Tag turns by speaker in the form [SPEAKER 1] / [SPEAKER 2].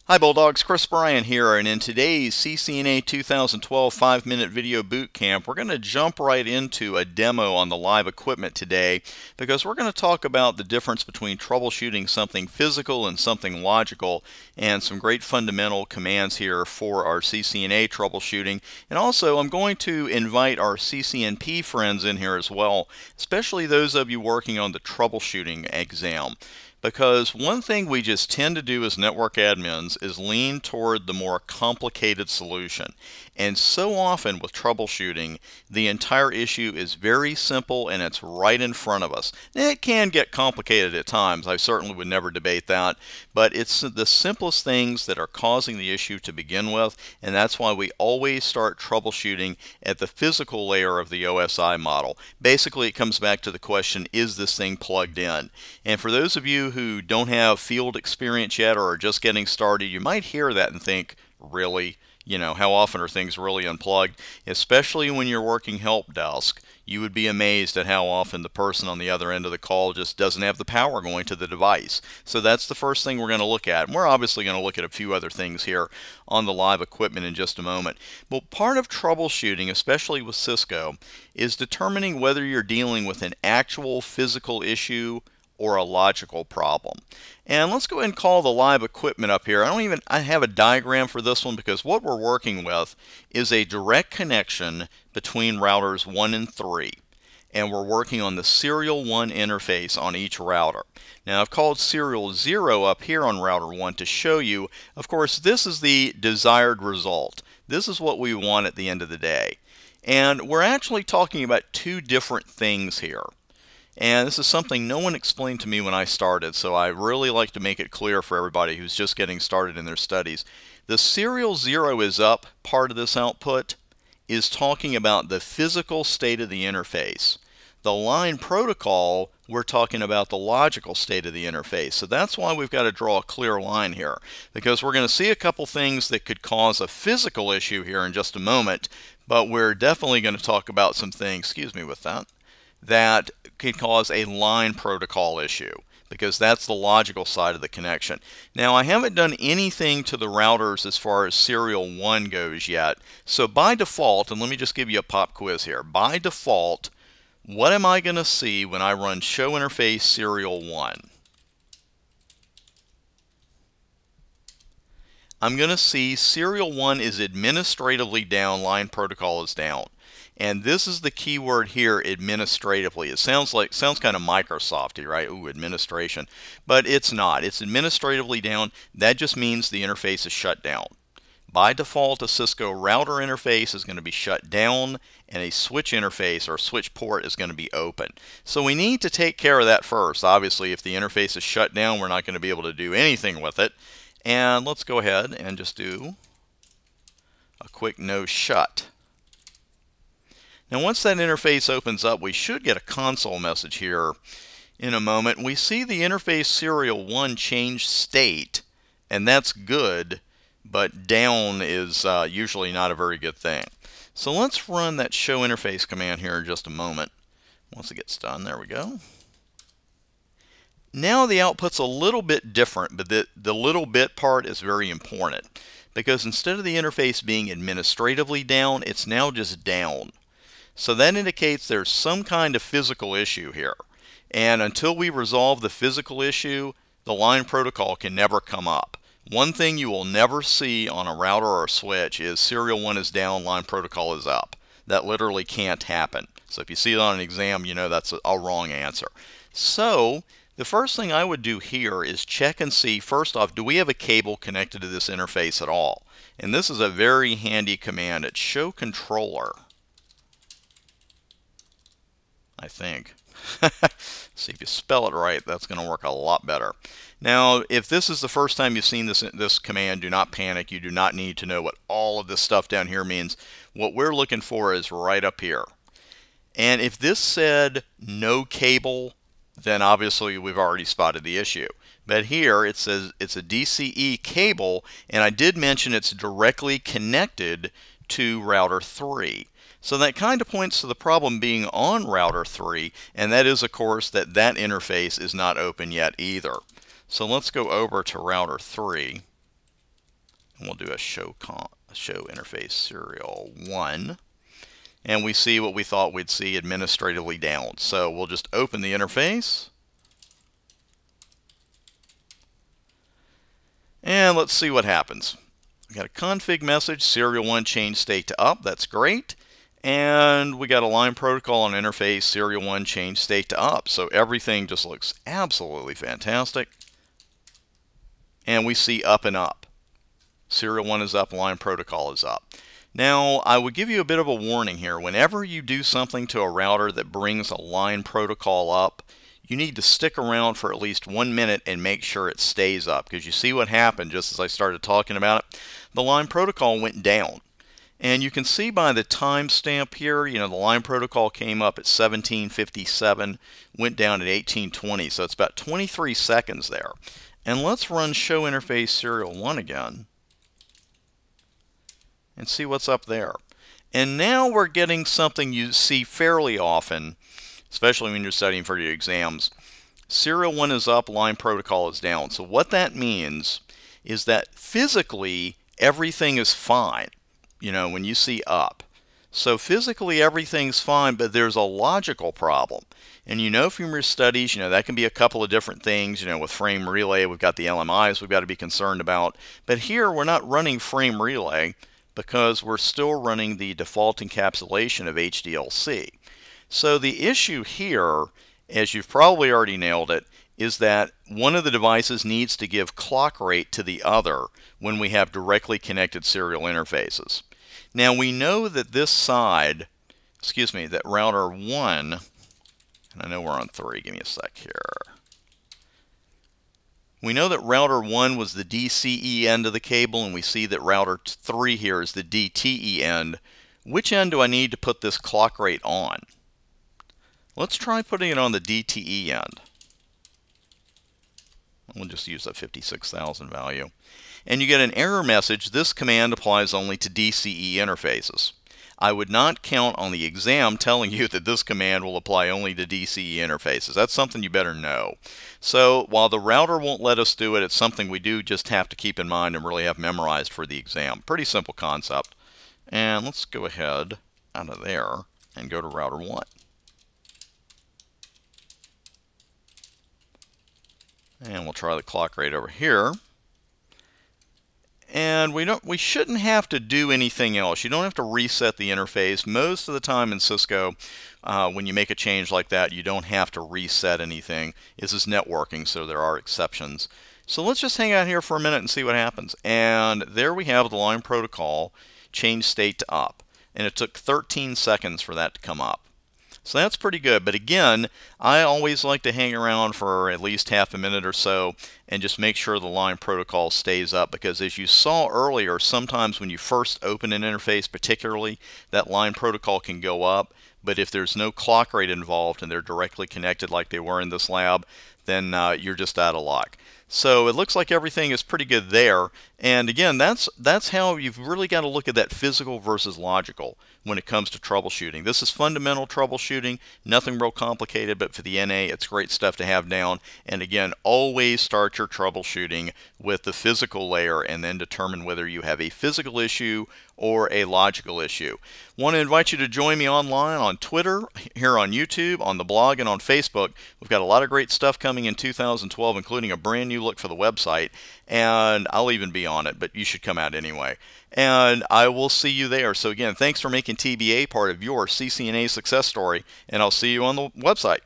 [SPEAKER 1] Hi Bulldogs, Chris Bryant here, and in today's CCNA 2012 5-minute video boot camp, we're going to jump right into a demo on the live equipment today because we're going to talk about the difference between troubleshooting something physical and something logical, and some great fundamental commands here for our CCNA troubleshooting. And also, I'm going to invite our CCNP friends in here as well, especially those of you working on the troubleshooting exam. Because one thing we just tend to do as network admins is lean toward the more complicated solution. And so often with troubleshooting, the entire issue is very simple and it's right in front of us. It can get complicated at times, I certainly would never debate that, but it's the simplest things that are causing the issue to begin with, and that's why we always start troubleshooting at the physical layer of the OSI model. Basically, it comes back to the question, is this thing plugged in? And for those of you who don't have field experience yet or are just getting started, you might hear that and think, really? You know, how often are things really unplugged? Especially when you're working help desk, you would be amazed at how often the person on the other end of the call just doesn't have the power going to the device. So that's the first thing we're going to look at. And we're obviously going to look at a few other things here on the live equipment in just a moment. But part of troubleshooting, especially with Cisco, is determining whether you're dealing with an actual physical issue or a logical problem. And let's go ahead and call the live equipment up here. I have a diagram for this one because what we're working with is a direct connection between routers 1 and 3. And we're working on the serial 1 interface on each router. Now I've called serial 0 up here on router 1 to show you, of course, this is the desired result. This is what we want at the end of the day. And we're actually talking about two different things here. And this is something no one explained to me when I started, so I really like to make it clear for everybody who's just getting started in their studies. The serial 0 is up part of this output is talking about the physical state of the interface. The line protocol, we're talking about the logical state of the interface. So that's why we've got to draw a clear line here, because we're going to see a couple things that could cause a physical issue here in just a moment, but we're definitely going to talk about some things, excuse me with that could cause a line protocol issue, because that's the logical side of the connection. Now, I haven't done anything to the routers as far as serial 1 goes yet, so by default, and let me just give you a pop quiz here, by default, what am I going to see when I run show interface serial 1? I'm going to see serial 1 is administratively down, line protocol is down. And this is the key word here, administratively. It sounds kind of Microsofty, right? Ooh, administration. But it's not. It's administratively down. That just means the interface is shut down. By default, a Cisco router interface is going to be shut down, and a switch interface or switch port is going to be open. So we need to take care of that first. Obviously, if the interface is shut down, we're not going to be able to do anything with it. And let's go ahead and just do a quick no shut. Now once that interface opens up, we should get a console message here in a moment. We see the interface serial 1 change state, and that's good, but down is usually not a very good thing. So let's run that show interface command here in just a moment. Once it gets done, there we go. Now the output's a little bit different, but the little bit part is very important, because instead of the interface being administratively down, it's now just down. So that indicates there's some kind of physical issue here. And until we resolve the physical issue, the line protocol can never come up. One thing you will never see on a router or a switch is serial 1 is down, line protocol is up. That literally can't happen. So if you see it on an exam, you know that's a wrong answer. So the first thing I would do here is check and see, first off, do we have a cable connected to this interface at all? And this is a very handy command. It's show controller, I think. See if you spell it right, that's going to work a lot better. Now, if this is the first time you've seen this command, do not panic. You do not need to know what all of this stuff down here means. What we're looking for is right up here. And if this said no cable, then obviously we've already spotted the issue. But here it says it's a DCE cable, and I did mention it's directly connected to router 3. So that kind of points to the problem being on router 3, and that is, of course, that interface is not open yet either. So let's go over to router 3. And we'll do a show interface serial 1. And we see what we thought we'd see, administratively down. So we'll just open the interface. And let's see what happens. We got a config message, serial 1 change state to up. That's great. And we got a line protocol on interface, serial 1 change state to up. So everything just looks absolutely fantastic. And we see up and up. Serial 1 is up, line protocol is up. Now, I would give you a bit of a warning here. Whenever you do something to a router that brings a line protocol up, you need to stick around for at least 1 minute and make sure it stays up, because you see what happened just as I started talking about it. The line protocol went down. And you can see by the timestamp here, the line protocol came up at 1757, went down at 1820, so it's about 23 seconds there. And let's run show interface serial 1 again and see what's up there. And now we're getting something you see fairly often, especially when you're studying for your exams. Serial 1 is up, line protocol is down. So what that means is that physically everything is fine, when you see up. So physically everything's fine, but there's a logical problem. And from your studies, that can be a couple of different things. With frame relay, we've got the LMIs we've got to be concerned about. But here we're not running frame relay, because we're still running the default encapsulation of HDLC. So the issue here, as you've probably already nailed it, is that one of the devices needs to give clock rate to the other when we have directly connected serial interfaces. Now we know that this side, that router 1, and I know we're on 3, give me a sec here. We know that router 1 was the DCE end of the cable, and we see that router 3 here is the DTE end. Which end do I need to put this clock rate on? Let's try putting it on the DTE end. We'll just use that 56,000 value. And you get an error message. This command applies only to DCE interfaces. I would not count on the exam telling you that this command will apply only to DCE interfaces. That's something you better know. So while the router won't let us do it, it's something we do just have to keep in mind and really have memorized for the exam. Pretty simple concept. And let's go ahead out of there and go to router 1. And we'll try the clock rate over here. And we shouldn't have to do anything else. You don't have to reset the interface. Most of the time in Cisco, when you make a change like that, you don't have to reset anything. This is networking, so there are exceptions. So let's just hang out here for a minute and see what happens. And there we have the line protocol change state to up. And it took 13 seconds for that to come up. So that's pretty good. But again, I always like to hang around for at least half a minute or so and just make sure the line protocol stays up, because as you saw earlier, sometimes when you first open an interface particularly, that line protocol can go up. But if there's no clock rate involved and they're directly connected like they were in this lab, then you're just out of luck. So it looks like everything is pretty good there. And again, that's how you've really got to look at that physical versus logical when it comes to troubleshooting. This is fundamental troubleshooting, nothing real complicated, but for the NA, it's great stuff to have down. And again, always start your troubleshooting with the physical layer and then determine whether you have a physical issue or a logical issue. Want to invite you to join me online on Twitter, here on YouTube, on the blog, and on Facebook. We've got a lot of great stuff coming in 2012, including a brand new look for the website, and I'll even be on it, but you should come out anyway. And I will see you there. So again, thanks for making TBA part of your CCNA success story, and I'll see you on the website.